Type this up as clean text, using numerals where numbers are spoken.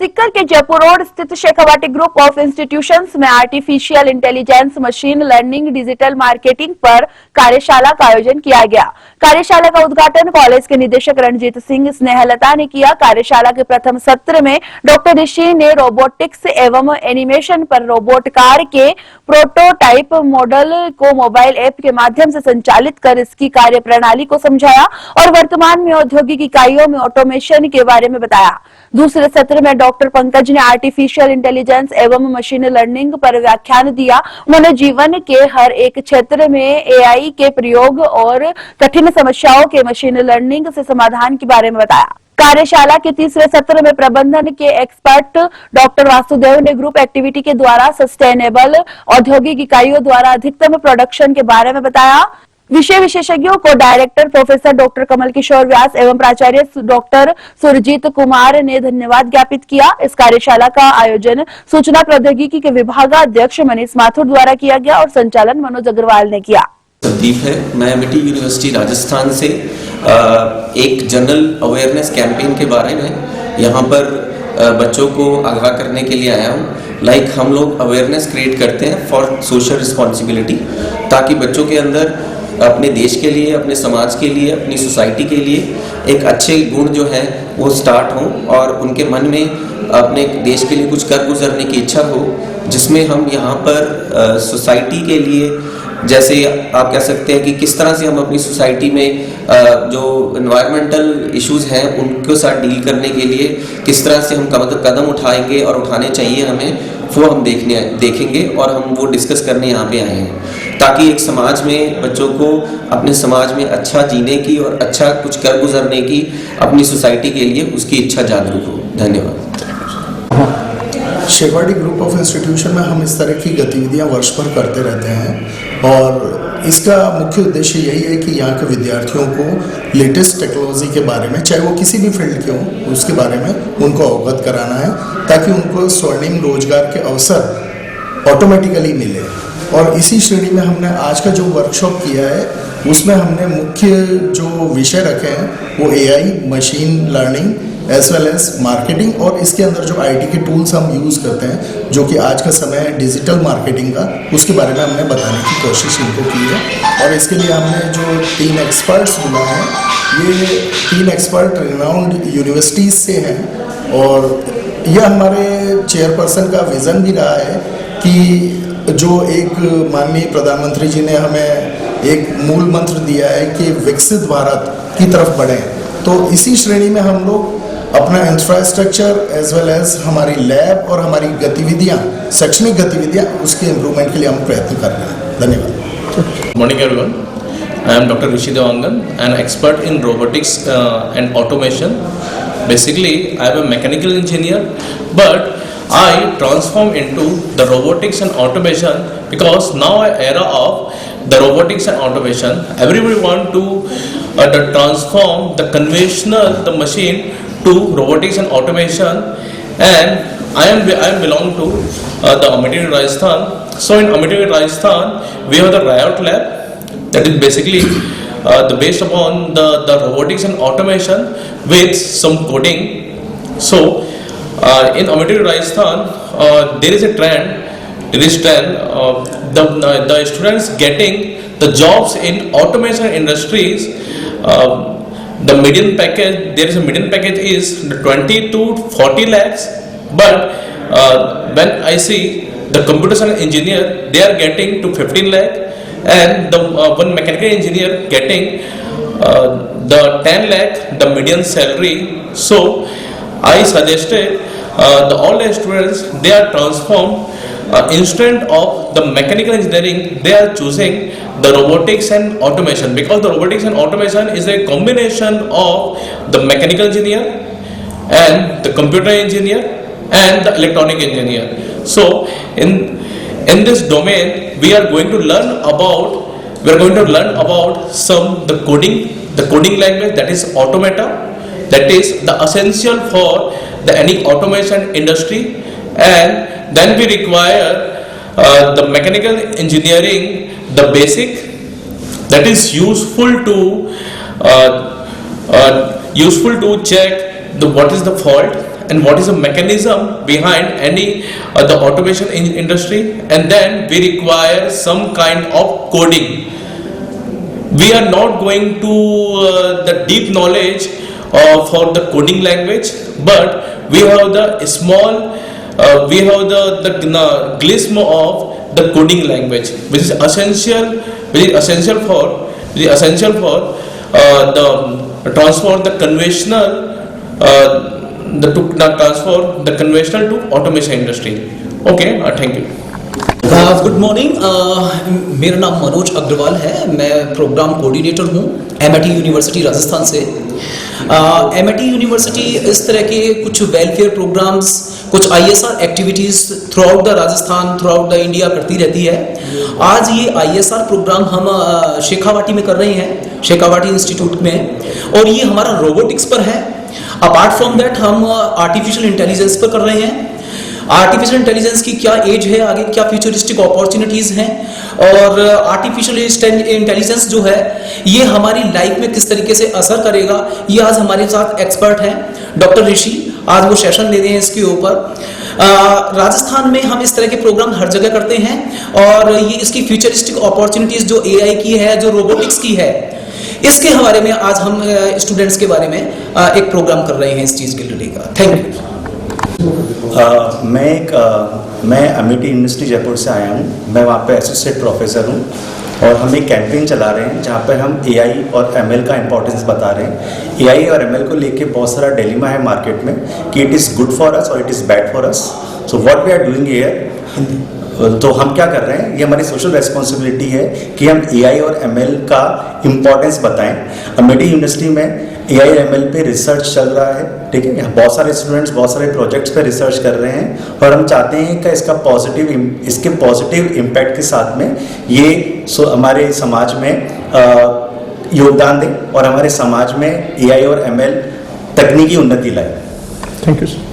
सिक्कर के जयपुर रोड स्थित Shekhawati group of institutions में artificial intelligence, machine learning, digital marketing पर कार्यशाला का आयोजन किया गया। कार्यशाला का उद्घाटन कॉलेज के निदेशक रणजीत सिंह स्नेहलता ने किया। कार्यशाला के प्रथम सत्र में डॉक्टर ऋषि ने रोबोटिक्स एवं एनिमेशन पर रोबोट कार के प्रोटोटाइप मॉडल को मोबाइल ऐप के माध्यम से संचालित कर इसकी कार्य प्रणाली को समझाया और वर्तमान में औद्योगिक इकाइयों में ऑटोमेशन के बारे में बताया। दूसरे सत्र में डॉक्टर पंकज ने आर्टिफिशियल इंटेलिजेंस एवं मशीन लर्निंग पर व्याख्यान दिया। उन्होंने जीवन के हर एक क्षेत्र में एआई के प्रयोग और कठिन समस्याओं के मशीन लर्निंग से समाधान के बारे में बताया। कार्यशाला के तीसरे सत्र में प्रबंधन के एक्सपर्ट डॉक्टर वासुदेव ने ग्रुप एक्टिविटी के द्वारा सस्टेनेबल औद्योगिक इकाइयों द्वारा अधिकतम प्रोडक्शन के बारे में बताया। विषय विशेषज्ञों को director professor doctor Kamal Kishore व्यास एवं प्राचार्य डॉक्टर सुरजीत कुमार ने धन्यवाद ज्ञापित किया। इस कार्यशाला का आयोजन सूचना प्रौद्योगिकी के विभागाध्यक्ष मनीष माथुर द्वारा किया गया और संचालन मनोज अग्रवाल ने किया। संदीप है, मैं एमिटी यूनिवर्सिटी राजस्थान से एक जनरल अवेयरनेस कैंपेन के बारे में यहाँ पर बच्चों को आगाह करने के लिए आया हूँ। हम लोग अवेयरनेस क्रिएट करते हैं फॉर सोशल रिस्पॉन्सिबिलिटी, ताकि बच्चों के अंदर अपने देश के लिए, अपने समाज के लिए, अपनी सोसाइटी के लिए एक अच्छे गुण जो है वो स्टार्ट हों और उनके मन में अपने देश के लिए कुछ कर गुजरने की इच्छा हो, जिसमें हम यहाँ पर सोसाइटी के लिए, जैसे आप कह सकते हैं कि किस तरह से हम अपनी सोसाइटी में जो एनवायरमेंटल इश्यूज हैं उनके साथ डील करने के लिए किस तरह से हम कदम उठाएंगे और उठाने चाहिए हमें, वो हम देखेंगे और हम वो डिस्कस करने यहाँ पे आए हैं, ताकि एक समाज में बच्चों को अपने समाज में अच्छा जीने की और अच्छा कुछ कर गुजरने की अपनी सोसाइटी के लिए उसकी इच्छा जागरूक हो। धन्यवाद। शेखावाटी ग्रुप ऑफ इंस्टीट्यूशन में हम इस तरह की गतिविधियां वर्ष भर करते रहते हैं और इसका मुख्य उद्देश्य यही है कि यहाँ के विद्यार्थियों को लेटेस्ट टेक्नोलॉजी के बारे में, चाहे वो किसी भी फील्ड के हों, उसके बारे में उनको अवगत कराना है, ताकि उनको स्वर्णिम रोजगार के अवसर ऑटोमेटिकली मिले। और इसी श्रेणी में हमने आज का जो वर्कशॉप किया है उसमें हमने मुख्य जो विषय रखे हैं वो AI, machine learning as well as marketing और इसके अंदर जो आईटी के टूल्स हम यूज़ करते हैं, जो कि आज का समय है डिजिटल मार्केटिंग का, उसके बारे में हमने बताने की कोशिश इनको की है। और इसके लिए हमने जो 3 एक्सपर्ट्स बुलाए हैं, ये 3 एक्सपर्ट रिनाउंड यूनिवर्सिटीज़ से हैं और यह हमारे चेयरपर्सन का विज़न भी रहा है कि जो एक माननीय प्रधानमंत्री जी ने हमें एक मूल मंत्र दिया है कि विकसित भारत की तरफ बढ़ें, तो इसी श्रेणी में हम लोग अपना इंफ्रास्ट्रक्चर एज वेल एज हमारी लैब और हमारी गतिविधियाँ, शैक्षणिक गतिविधियाँ, उसके इम्प्रूवमेंट के लिए हम प्रयत्न कर रहे हैं। धन्यवाद। Morning everyone, I am doctor Rishi Dewangan, an expert in robotics and automation. Basically, I am a mechanical engineer, but I transform into the robotics and automation because now era of the robotics and automation, everybody want to transform the conventional the machine to robotics and automation, and I am belong to the Amity Rajasthan. So in Amity Rajasthan, we have the Riot Lab that is basically the based upon the robotics and automation with some coding. So in Amity Rajasthan, there is a trend. The students getting the jobs in automation industries. The median package, there is a median package is 20 to 40 lakhs. But when I see the computer science engineer, they are getting to 15 lakh. And the one mechanical engineer getting the 10 lakh the median salary. So I suggested all the students, they are transformed instead of the mechanical engineering, they are choosing the robotics and automation, because the robotics and automation is a combination of the mechanical engineer and the computer engineer and the electronic engineer. So in this domain we are going to learn about some the coding language, that is automata, that is the essential for the any automation industry. And then we require the mechanical engineering, the basic, that is useful to check what is the fault, and what is the mechanism behind any the automation in industry, and then we require some kind of coding. We are not going to the deep knowledge for the coding language, but we have the small we have the glism of the coding language, which is essential for the transfer the conventional transfer the conventional to automation industry. Okay, thank you. Good morning, मेरा नाम मनोज अग्रवाल है। मैं programme coordinator हूँ MIT university Rajasthan से। MIT university इस तरह के कुछ वेलफेयर प्रोग्राम्स, कुछ ISR activities through out the Rajasthan, through out the India करती रहती है। आज ये ISR प्रोग्राम हम शेखावाटी में कर रहे हैं, शेखावाटी इंस्टीट्यूट में, और ये हमारा रोबोटिक्स पर है। अपार्ट फ्रॉम दैट हम आर्टिफिशियल इंटेलिजेंस पर कर रहे हैं। आर्टिफिशियल इंटेलिजेंस की क्या एज है, आगे क्या फ्यूचरिस्टिक अपॉर्चुनिटीज हैं, और आर्टिफिशियल इंटेलिजेंस जो है ये हमारी लाइफ में किस तरीके से असर करेगा, ये आज हमारे साथ एक्सपर्ट हैं डॉक्टर ऋषि। आज वो सेशन ले रहे हैं इसके ऊपर। राजस्थान में हम इस तरह के प्रोग्राम हर जगह करते हैं, और ये इसकी फ्यूचरिस्टिक अपॉर्चुनिटीज जो AI की है, जो रोबोटिक्स की है, इसके हवाले में आज हम स्टूडेंट्स के बारे में एक प्रोग्राम कर रहे हैं इस चीज़ के लिए। Thank you. मैं MIT यूनिवर्सिटी जयपुर से आया हूँ। मैं वहाँ पे एसोसिएट प्रोफेसर हूँ, और हम एक कैंपेन चला रहे हैं जहाँ पे हम AI और ML का इम्पोर्टेंस बता रहे हैं। AI और ML को लेके बहुत सारा डिलेमा है मार्केट में कि it is good for us और it is bad for us. So what we are doing here, तो हम क्या कर रहे हैं, ये हमारी सोशल रेस्पॉन्सिबिलिटी है कि हम AI और ML का इम्पोर्टेंस बताएं। MIT यूनिवर्सिटी में AI और ML पे रिसर्च चल रहा है, ठीक है। यहाँ बहुत सारे स्टूडेंट्स बहुत सारे प्रोजेक्ट्स पे रिसर्च कर रहे हैं, और हम चाहते हैं कि इसके पॉजिटिव इम्पैक्ट के साथ में ये हमारे समाज में योगदान दें, और हमारे समाज में AI और ML तकनीकी उन्नति लाए। Thank you sir.